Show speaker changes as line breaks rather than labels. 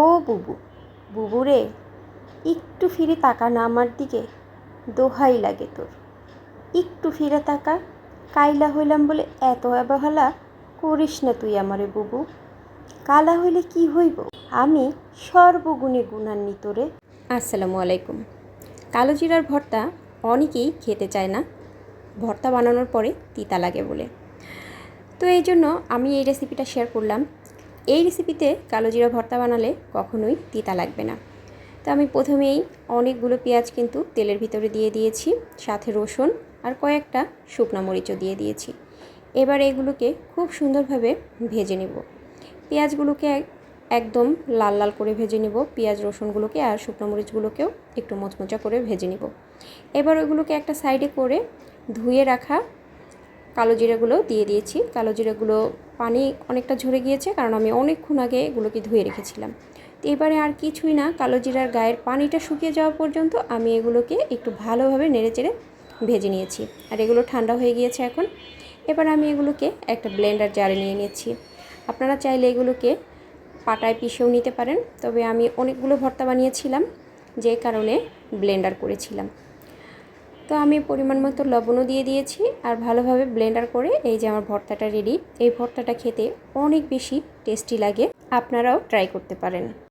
ও বুবু, বুবু রে, একটু ফিরে তাকা না আমার দিকে, দোহাই লাগে তোর। একটু ফিরে তাকা, কাইলা হইলাম বলে এত অবহেলা করিস না তুই আমারে বুবু। কালা হইলে কি হইব, আমি সর্বগুণে গুণান্বিত রে। আসসালামু আলাইকুম। কালো জিরার ভর্তা অনেকেই খেতে চায় না, ভর্তা বানানোর পরে তিতা লাগে বলে। তো এই জন্য আমি এই রেসিপিটা শেয়ার করলাম। এই রেসিপিতে কালো জিরা ভর্তা বানালে কখনোই তিতা লাগবে না। তো আমি প্রথমেই অনেকগুলো পেঁয়াজ কিন্তু তেলের ভিতরে দিয়ে দিয়েছি, সাথে রসুন আর কয়েকটা শুকনো মরিচও দিয়ে দিয়েছি। এবার এগুলোকে খুব সুন্দরভাবে ভেজে নেব। পেঁয়াজগুলোকে একদম লাল লাল করে ভেজে নেব, পেঁয়াজ রসুনগুলোকে আর শুকনো মরিচগুলোকেও একটু মোচমোচা করে ভেজে নেব। এবার ওইগুলোকে একটা সাইডে করে ধুয়ে রাখা কালো জিরাগুলো দিয়ে দিয়েছি। কালো জিরাগুলো পানি অনেকটা ঝরে গিয়েছে, কারণ আমি অনেকক্ষণ আগে এগুলোকে ধুয়ে রেখেছিলাম। তো এবারে আর কিছুই না, কালো জিরার গায়ের পানিটা শুকিয়ে যাওয়া পর্যন্ত আমি এগুলোকে একটু ভালোভাবে নেড়েচেড়ে ভেজে নিয়েছি। আর এগুলো ঠান্ডা হয়ে গিয়েছে এখন। এবার আমি এগুলোকে একটা ব্লেন্ডার জারে নিয়ে নিচ্ছি। আপনারা চাইলে এগুলোকে পাটায় পিষেও নিতে পারেন, তবে আমি অনেকগুলো ভর্তা বানিয়েছিলাম যে কারণে ব্লেন্ডার করেছিলাম। তো আমি পরিমাণ মতো লবণও দিয়ে দিয়েছি আর ভালোভাবে ব্লেন্ডার করে এই যে আমার ভর্তাটা রেডি। এই ভর্তাটা খেতে অনেক বেশি টেস্টি লাগে, আপনারাও ট্রাই করতে পারেন।